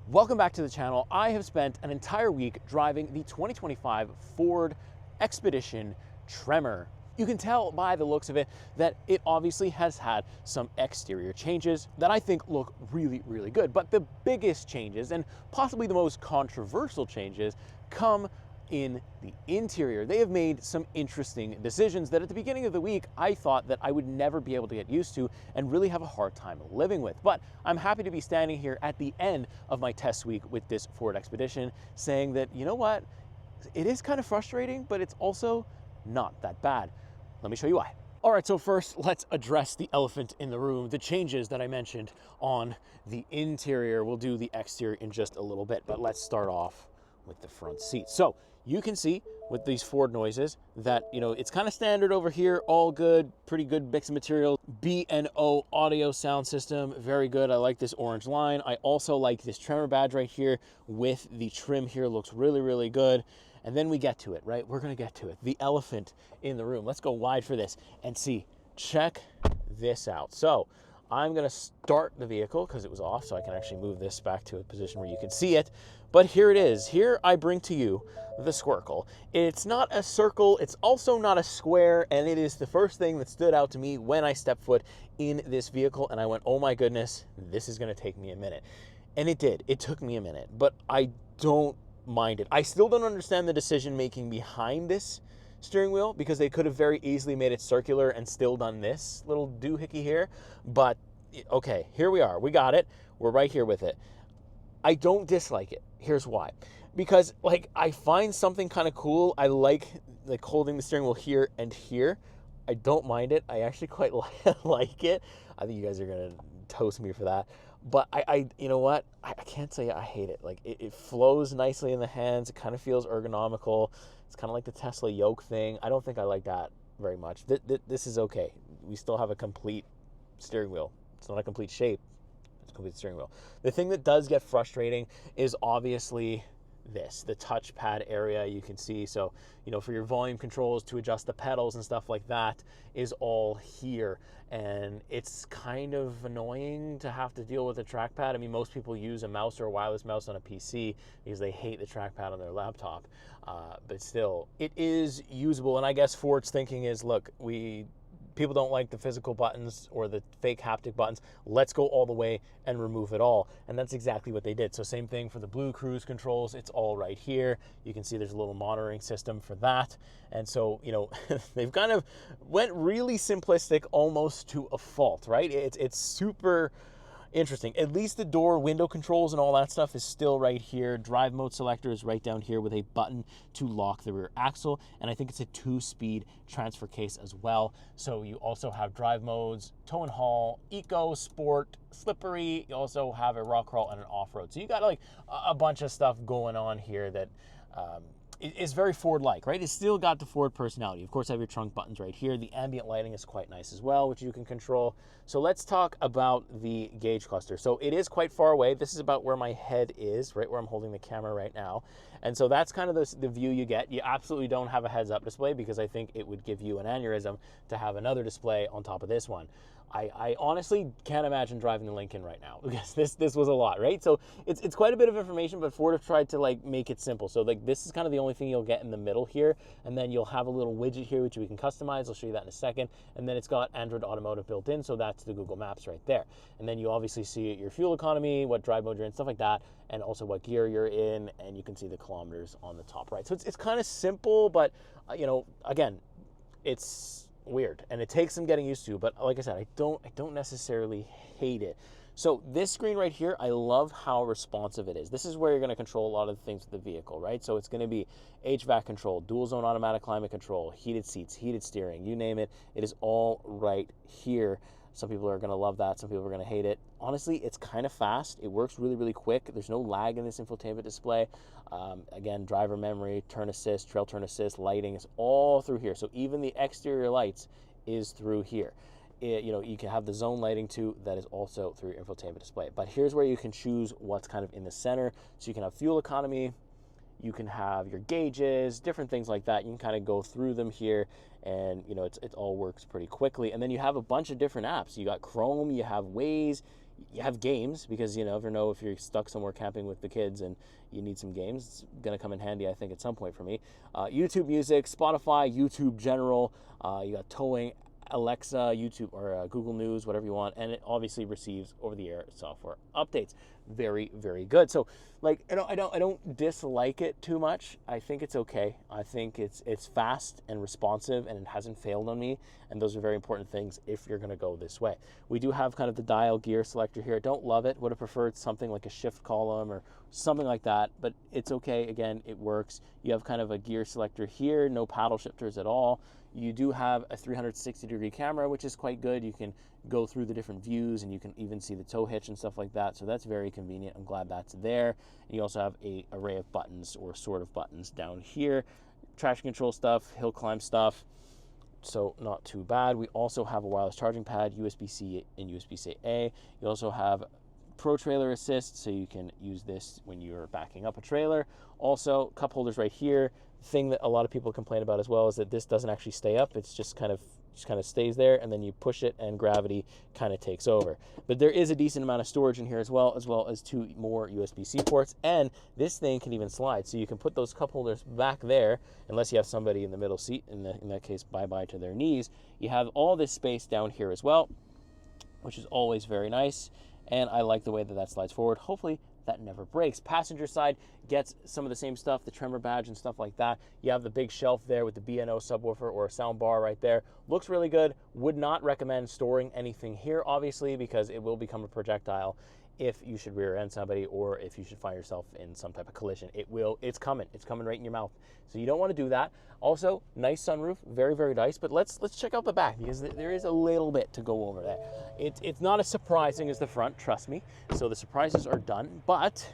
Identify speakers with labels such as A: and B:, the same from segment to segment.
A: Welcome back to the channel. I have spent an entire week driving the 2025 Ford Expedition Tremor. You can tell by the looks of it that it obviously has had some exterior changes that I think look really, really good. But the biggest changes, and possibly the most controversial changes, come in the interior. They have made some interesting decisions that at the beginning of the week I thought that I would never be able to get used to and really have a hard time living with. But I'm happy to be standing here at the end of my test week with this Ford Expedition saying that, you know what, it is kind of frustrating, but it's also not that bad. Let me show you why. All right, so first let's address the elephant in the room, the changes that I mentioned on the interior. We'll do the exterior in just a little bit, but let's start off with the front seat. So you can see with these Ford noises that, it's kind of standard over here, all good, pretty good mix of material. B&O audio sound system, very good. I like this orange line. I also like this Tremor badge right here with the trim here, looks really, really good. And then we get to it, right? We're gonna get to it. The elephant in the room. Let's go wide for this and see. Check this out. So I'm gonna start the vehicle because it was off, so I can actually move this back to a position where you can see it. But here it is. Here I bring to you the Squircle. It's not a circle, it's also not a square, and it is the first thing that stood out to me when I stepped foot in this vehicle, and I went, oh my goodness, this is gonna take me a minute. And it did. It took me a minute, but I don't mind it. I still don't understand the decision making behind this steering wheel, because they could have very easily made it circular and still done this little doohickey here. But okay, here we are. We got it. We're right here with it. I don't dislike it. Here's why. Because I find something kind of cool. I like holding the steering wheel here and here. I don't mind it. I actually quite like it. I think you guys are gonna toast me for that. But you know what? I can't say I hate it. It flows nicely in the hands. It kind of feels ergonomical. It's kind of like the Tesla yoke thing. I don't think I like that very much. This is okay. We still have a complete steering wheel. It's not a complete shape. It's a complete steering wheel. The thing that does get frustrating is obviously the touchpad area. You can see, so for your volume controls, to adjust the pedals and stuff like that, is all here, and it's kind of annoying to have to deal with a trackpad. I mean, most people use a mouse or a wireless mouse on a PC because they hate the trackpad on their laptop, but still it is usable. And I guess Ford's thinking is, look, people don't like the physical buttons or the fake haptic buttons. Let's go all the way and remove it all. And that's exactly what they did. So same thing for the blue cruise controls. It's all right here. You can see there's a little monitoring system for that. And so, they've kind of went really simplistic almost to a fault, right? It's super interesting. At least the door window controls and all that stuff is still right here. Drive mode selector is right down here with a button to lock the rear axle. And I think it's a 2-speed transfer case as well. So you also have drive modes, tow and haul, eco, sport, slippery. You also have a rock crawl and an off-road. So you got a bunch of stuff going on here that is very Ford-like, right? It's still got the Ford personality. Of course, I have your trunk buttons right here. The ambient lighting is quite nice as well, which you can control. So let's talk about the gauge cluster. So it is quite far away. This is about where my head is, right where I'm holding the camera right now. And so that's kind of the view you get. You absolutely don't have a heads-up display because I think it would give you an aneurysm to have another display on top of this one. I honestly can't imagine driving the Lincoln right now because this was a lot, right? So it's quite a bit of information, but Ford have tried to make it simple. So this is kind of the only thing you'll get in the middle here, and then you'll have a little widget here which we can customize. I'll show you that in a second. And then it's got Android Automotive built in, so that's the Google Maps right there. And then you obviously see your fuel economy, what drive mode you're in, stuff like that, and also what gear you're in, and you can see the kilometers on the top right. So it's kind of simple, but again, it's weird and it takes some getting used to, but like I said, I don't necessarily hate it. So this screen right here, I love how responsive it is. This is where you're going to control a lot of the things with the vehicle, right? So it's going to be HVAC control, dual zone automatic climate control, heated seats, heated steering, you name it. It is all right here. Some people are going to love that. Some people are going to hate it. Honestly, it's kind of fast. It works really, really quick. There's no lag in this infotainment display. Again, driver memory, turn assist, trail turn assist, lighting is all through here. So even the exterior lights is through here. You can have the zone lighting too. That is also through your infotainment display. But here's where you can choose what's kind of in the center. So you can have fuel economy, you can have your gauges, different things like that. You can kind of go through them here, and it all works pretty quickly. And then you have a bunch of different apps. You got Chrome, you have Waze, You have games, because you never know if you're stuck somewhere camping with the kids and you need some games. It's going to come in handy, I think, at some point for me. YouTube Music, Spotify, YouTube General. You got towing, Alexa, YouTube, or Google News, whatever you want, and it obviously receives over-the-air software updates. Very, very good. So, like, I don't dislike it too much. I think it's okay. I think it's fast and responsive, and it hasn't failed on me. And those are very important things if you're going to go this way. We do have kind of the dial gear selector here. I don't love it. Would have preferred something like a shift column or something like that, but it's okay. Again, it works. You have kind of a gear selector here. No paddle shifters at all. You do have a 360-degree camera, which is quite good. You can go through the different views, and you can even see the tow hitch and stuff like that. So that's very convenient. I'm glad that's there. And you also have an array of buttons, or sort of buttons, down here. Traction control stuff, hill climb stuff. So not too bad. We also have a wireless charging pad, USB-C and USB-C-A. You also have Pro Trailer Assist, so you can use this when you're backing up a trailer. Also, cup holders right here. The thing that a lot of people complain about as well is that this doesn't actually stay up. It's just kind of stays there, and then you push it and gravity kind of takes over. But there is a decent amount of storage in here as well as 2 more USB-C ports, and this thing can even slide. So you can put those cup holders back there, unless you have somebody in the middle seat. In that case, bye-bye to their knees. You have all this space down here as well, which is always very nice. And I like the way that that slides forward. Hopefully that never breaks. Passenger side gets some of the same stuff, the Tremor badge and stuff like that. You have the big shelf there with the B&O subwoofer or a sound bar right there. Looks really good. Would not recommend storing anything here, obviously, because it will become a projectile if you should rear end somebody, or if you should find yourself in some type of collision. It's coming right in your mouth. So you don't want to do that. Also, nice sunroof, very, very nice. But let's check out the back, because there is a little bit to go over there. It's not as surprising as the front, trust me. So the surprises are done, but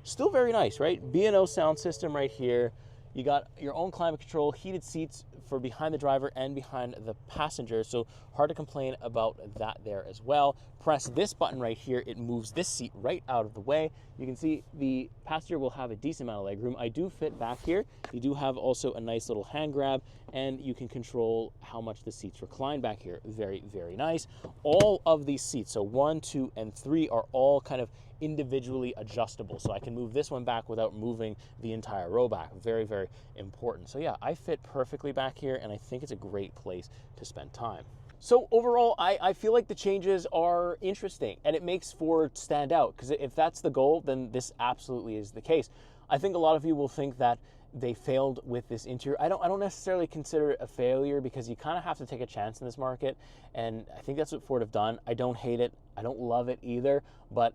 A: still very nice, right? B&O sound system right here. You got your own climate control, heated seats for behind the driver and behind the passenger, so hard to complain about that there as well. Press this button right here, it moves this seat right out of the way. You can see the passenger will have a decent amount of leg room. I do fit back here. You do have also a nice little hand grab, and you can control how much the seats recline back here. Very, very nice. All of these seats, so 1, 2, and 3, are all kind of individually adjustable, so I can move this one back without moving the entire row back. Very, very important. So yeah, I fit perfectly back here, and I think it's a great place to spend time. So overall, I feel like the changes are interesting, and it makes Ford stand out, because if that's the goal, then this absolutely is the case. I think a lot of you will think that they failed with this interior. I don't necessarily consider it a failure, because you kind of have to take a chance in this market, and I think that's what Ford have done. I don't hate it. I don't love it either, but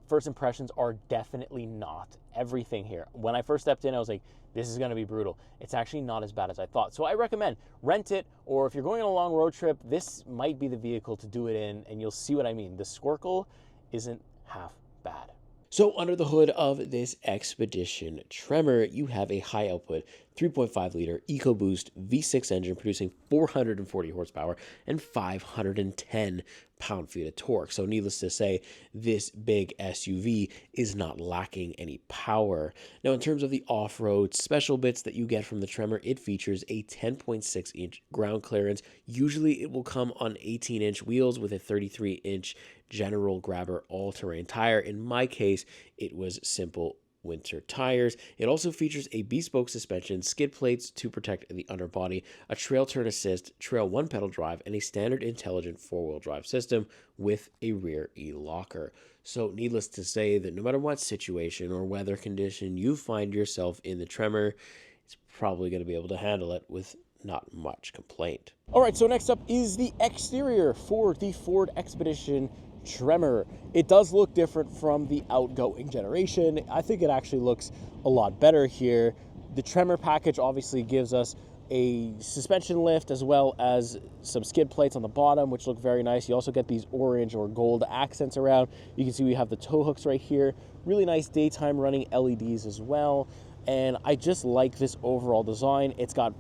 A: first impressions are definitely not everything here. When I first stepped in, I was like, this is going to be brutal. It's actually not as bad as I thought. So I recommend rent it, or if you're going on a long road trip, this might be the vehicle to do it in, and you'll see what I mean. The Squircle isn't half bad. So under the hood of this Expedition Tremor, you have a high output 3.5 liter EcoBoost V6 engine producing 440 horsepower and 510 pound-feet of torque. So needless to say, this big SUV is not lacking any power. Now, in terms of the off-road special bits that you get from the Tremor, it features a 10.6-inch ground clearance. Usually it will come on 18-inch wheels with a 33-inch general grabber all-terrain tire. In my case, it was simple winter tires. It also features a bespoke suspension, skid plates to protect the underbody, a trail turn assist, trail 1-pedal drive, and a standard intelligent 4-wheel drive system with a rear e-locker. So needless to say that no matter what situation or weather condition you find yourself in, the Tremor, it's probably going to be able to handle it with not much complaint. All right, so next up is the exterior for the Ford Expedition Tremor. It does look different from the outgoing generation. I think it actually looks a lot better here. The Tremor package obviously gives us a suspension lift as well as some skid plates on the bottom, which look very nice. You also get these orange or gold accents around. You can see we have the tow hooks right here. Really nice daytime running LEDs as well. And I just like this overall design. It's got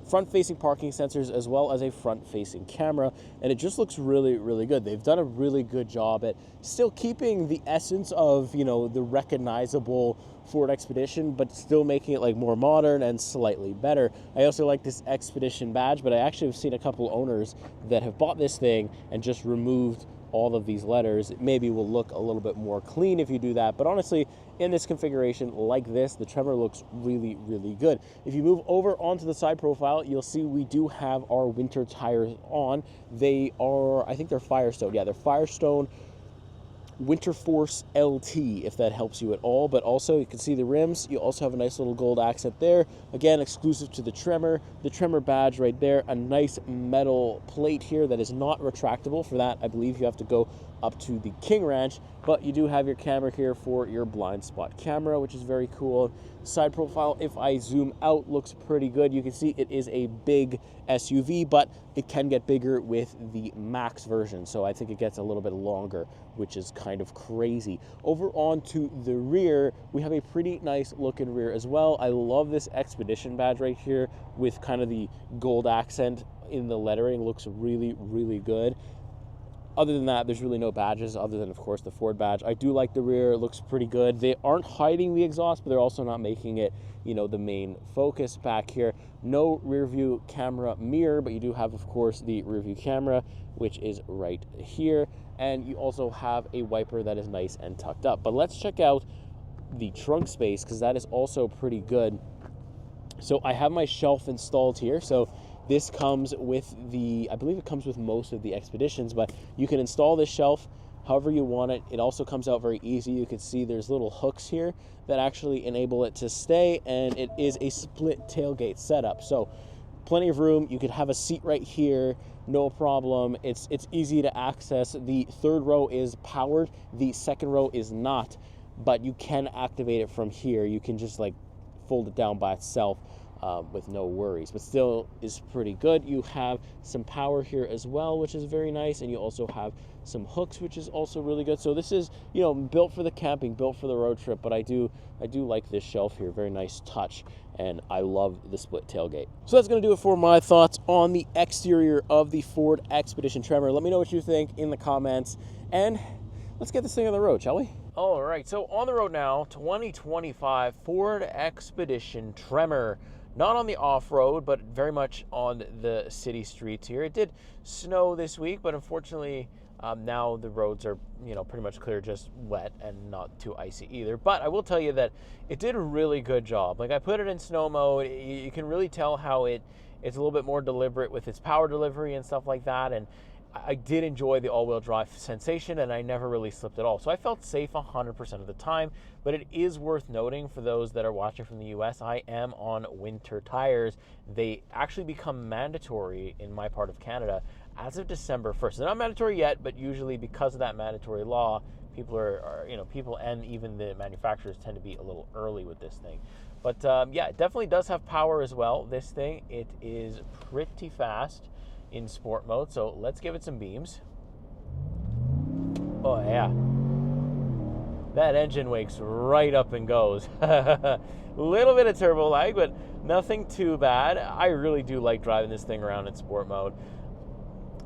A: front-facing parking sensors as well as a front-facing camera, and it just looks really, really good. They've done a really good job at still keeping the essence of, you know, the recognizable Ford Expedition, but still making it like more modern and slightly better. I also like this Expedition badge, but I actually have seen a couple owners that have bought this thing and just removed all of these letters. It maybe will look a little bit more clean if you do that, but honestly, in this configuration like this, the Tremor looks really, really good. If you move over onto the side profile, you'll see we do have our winter tires on. They are, I think they're Firestone. Yeah, they're Firestone Winter Force LT, if that helps you at all. But also, you can see the rims. You also have a nice little gold accent there. Again, exclusive to the Tremor badge right there. A nice metal plate here that is not retractable. For that, I believe you have to go up to the King Ranch, but you do have your camera here for your blind spot camera, which is very cool. Side profile, if I zoom out, looks pretty good. You can see it is a big SUV, but it can get bigger with the Max version, so I think it gets a little bit longer, which is kind of crazy. Over onto the rear, we have a pretty nice looking rear as well. I love this Expedition badge right here with kind of the gold accent in the lettering. Looks really, really good. Other than that, there's really no badges other than, of course, the Ford badge. I do like the rear. It looks pretty good. They aren't hiding the exhaust, but they're also not making it, you know, the main focus back here. No rear view camera mirror, but you do have, of course, the rear view camera, which is right here. And you also have a wiper that is nice and tucked up. But let's check out the trunk space, because that is also pretty good. So I have my shelf installed here. So this comes with the, I believe it comes with most of the Expeditions, but you can install this shelf however you want it. It also comes out very easy. You can see there's little hooks here that actually enable it to stay, and it is a split tailgate setup. So plenty of room. You could have a seat right here, no problem. It's easy to access. The third row is powered. The second row is not, but you can activate it from here. You can just like fold it down by itself. With no worries, but still is pretty good. You have some power here as well, which is very nice, and you also have some hooks, which is also really good. So this is, you know, built for the camping, built for the road trip, but I do like this shelf here. Very nice touch, and I love the split tailgate. So that's going to do it for my thoughts on the exterior of the Ford Expedition Tremor. Let me know what you think in the comments, and let's get this thing on the road, shall we? All right, so on the road now, 2025 Ford Expedition Tremor. Not on the off-road, but very much on the city streets here. It did snow this week, but unfortunately, now the roads are, you know, pretty much clear, just wet and not too icy either. But I will tell you that it did a really good job. Like, I put it in snow mode. You can really tell how it's a little bit more deliberate with its power delivery and stuff like that. And I did enjoy the all-wheel drive sensation, and I never really slipped at all. So I felt safe 100% of the time, but it is worth noting for those that are watching from the US, I am on winter tires. They actually become mandatory in my part of Canada as of December 1st. They're not mandatory yet, but usually because of that mandatory law, people people and even the manufacturers tend to be a little early with this thing. But yeah, it definitely does have power as well, this thing. It is pretty fast in sport mode, so let's give it some beams. Oh yeah, that engine wakes right up and goes. Little bit of turbo lag, but nothing too bad. I really do like driving this thing around in sport mode.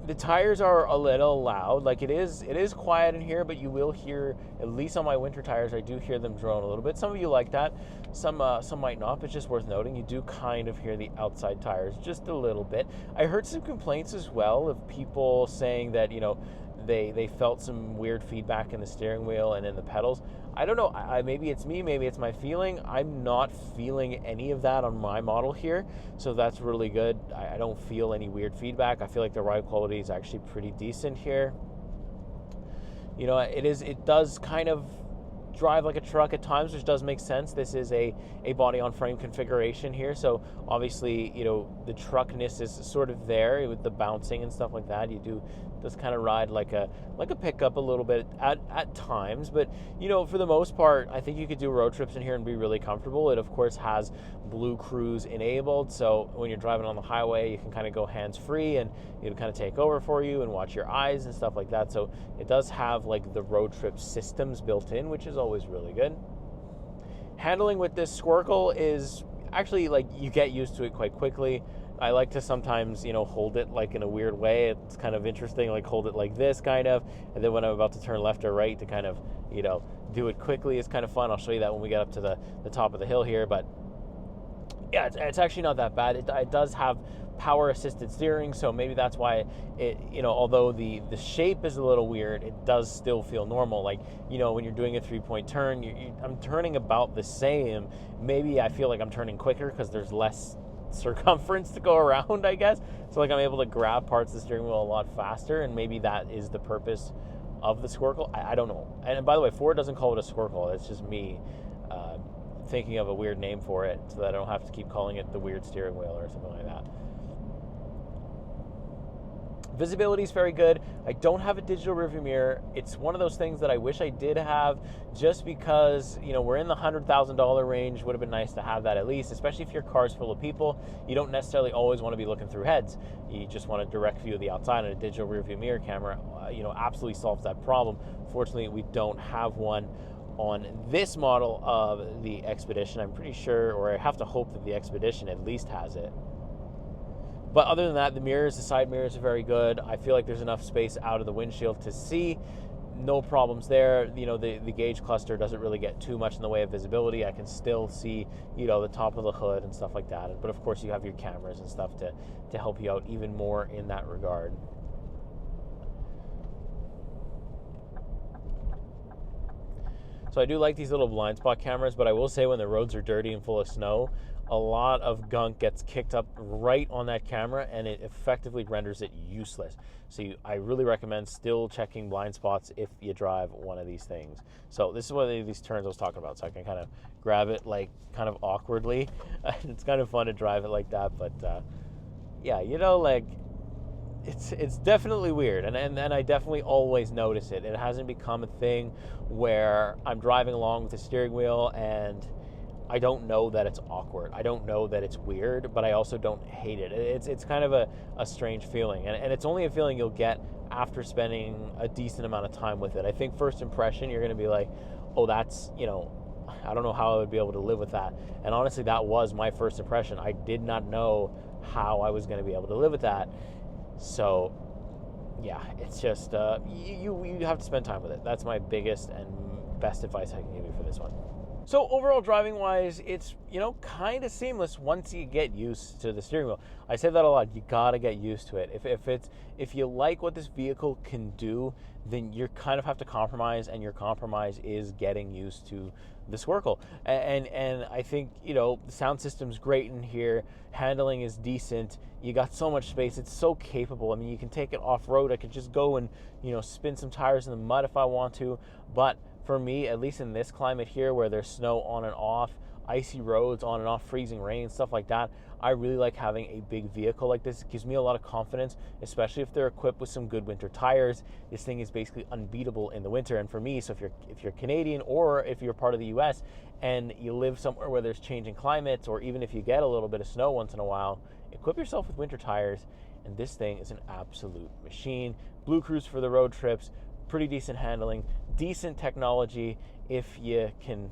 A: The tires are a little loud. Like, it is quiet in here, but you will hear, at least on my winter tires, I do hear them drone a little bit. Some of you like that, some might not, but it's just worth noting. You do kind of hear the outside tires just a little bit. I heard some complaints as well of people saying that, you know, they felt some weird feedback in the steering wheel and in the pedals. I don't know, maybe it's me, maybe it's my feeling. I'm not feeling any of that on my model here, so that's really good. I don't feel any weird feedback. I feel like the ride quality is actually pretty decent here. You know, it does kind of drive like a truck at times, which does make sense. This is a body on frame configuration here, so obviously, you know, the truckness is sort of there with the bouncing and stuff like that. You does kind of ride like a pickup a little bit at times, but you know, for the most part, I think you could do road trips in here and be really comfortable. It of course has Blue Cruise enabled, so when you're driving on the highway, you can kind of go hands-free and it'll kind of take over for you and watch your eyes and stuff like that. So it does have like the road trip systems built in, which is always really good. Handling with this Squircle is actually, like, you get used to it quite quickly. I like to sometimes, you know, hold it like in a weird way. It's kind of interesting, like hold it like this kind of, and then when I'm about to turn left or right to kind of, you know, do it quickly. It's kind of fun. I'll show you that when we get up to the top of the hill here, but yeah, it's actually not that bad. It does have power assisted steering, so maybe that's why it, although the shape is a little weird, it does still feel normal. Like, when you're doing a 3-point turn, I'm turning about the same. Maybe I feel like I'm turning quicker because there's less circumference to go around, I guess. So like I'm able to grab parts of the steering wheel a lot faster, and maybe that is the purpose of the Squircle. I don't know. And by the way, Ford doesn't call it a Squircle. It's just me thinking of a weird name for it so that I don't have to keep calling it the weird steering wheel or something like that. Visibility is very good. I don't have a digital rearview mirror. It's one of those things that I wish I did have, just because, we're in the $100,000 range. Would have been nice to have that at least, especially if your car's full of people. You don't necessarily always want to be looking through heads. You just want a direct view of the outside, and a digital rearview mirror camera, absolutely solves that problem. Fortunately, we don't have one on this model of the Expedition. I'm pretty sure, or I have to hope that the Expedition at least has it. But other than that, the side mirrors are very good. I feel like there's enough space out of the windshield to see. No problems there. The gauge cluster doesn't really get too much in the way of visibility. I can still see, the top of the hood and stuff like that. But of course, you have your cameras and stuff to help you out even more in that regard. So I do like these little blind spot cameras, but I will say when the roads are dirty and full of snow, a lot of gunk gets kicked up right on that camera, and it effectively renders it useless. So I really recommend still checking blind spots if you drive one of these things. So this is one of these turns I was talking about, so I can kind of grab it like kind of awkwardly. It's kind of fun to drive it like that, but yeah, it's definitely weird, and I definitely always notice it. It hasn't become a thing where I'm driving along with the steering wheel and I don't know that it's awkward. I don't know that it's weird, but I also don't hate it. It's kind of a strange feeling, and it's only a feeling you'll get after spending a decent amount of time with it. I think first impression, you're going to be like, oh, that's, I don't know how I would be able to live with that. And honestly, that was my first impression. I did not know how I was going to be able to live with that. So yeah, it's just you have to spend time with it. That's my biggest and best advice I can give you for this one. So overall, driving wise, it's kind of seamless once you get used to the steering wheel. I say that a lot. You gotta get used to it. If you like what this vehicle can do, then you kind of have to compromise, and your compromise is getting used to the Squircle. And I think the sound system's great in here. Handling is decent. You got so much space. It's so capable. I mean, you can take it off road. I could just go and spin some tires in the mud if I want to, but for me, at least in this climate here where there's snow on and off, icy roads on and off, freezing rain, stuff like that, I really like having a big vehicle like this. It gives me a lot of confidence, especially if they're equipped with some good winter tires. This thing is basically unbeatable in the winter. And for me, so if you're Canadian, or if you're part of the US and you live somewhere where there's changing climates, or even if you get a little bit of snow once in a while, equip yourself with winter tires, and this thing is an absolute machine. Blue Cruise for the road trips, pretty decent handling, decent technology if you can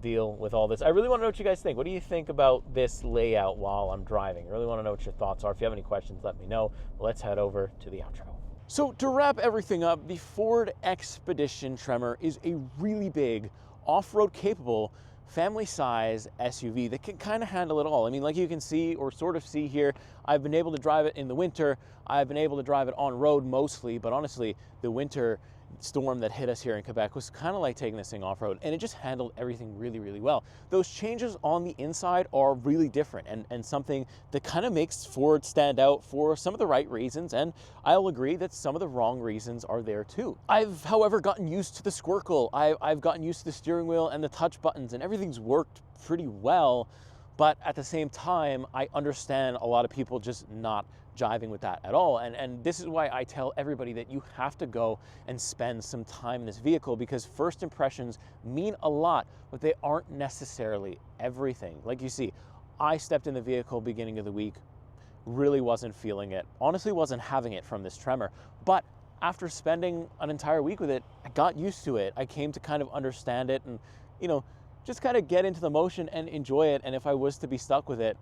A: deal with all this. I really want to know what you guys think. What do you think about this layout while I'm driving? I really want to know what your thoughts are. If you have any questions, let me know. Let's head over to the outro. So to wrap everything up, the Ford Expedition Tremor is a really big, off-road capable, family-size SUV that can kind of handle it all. I mean, like you can see, or sort of see here, I've been able to drive it in the winter. I've been able to drive it on road mostly, but honestly, the winter storm that hit us here in Quebec was kind of like taking this thing off-road, and it just handled everything really, really well. Those changes on the inside are really different, and something that kind of makes Ford stand out for some of the right reasons, and I'll agree that some of the wrong reasons are there too. I've, however, gotten used to the Squircle. I've gotten used to the steering wheel and the touch buttons, and everything's worked pretty well, but at the same time, I understand a lot of people just not jiving with that at all. And this is why I tell everybody that you have to go and spend some time in this vehicle, because first impressions mean a lot, but they aren't necessarily everything. Like you see, I stepped in the vehicle beginning of the week, really wasn't feeling it, honestly wasn't having it from this Tremor, but after spending an entire week with it, I got used to it. I came to kind of understand it and, just kind of get into the motion and enjoy it. And if I was to be stuck with it,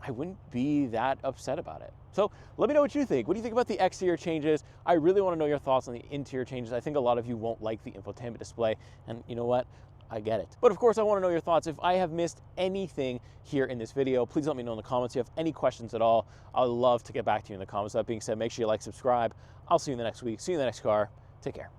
A: I wouldn't be that upset about it. So let me know what you think. What do you think about the exterior changes? I really want to know your thoughts on the interior changes. I think a lot of you won't like the infotainment display. And you know what? I get it. But of course, I want to know your thoughts. If I have missed anything here in this video, please let me know in the comments. If you have any questions at all, I'd love to get back to you in the comments. That being said, make sure you like, subscribe. I'll see you in the next week. See you in the next car. Take care.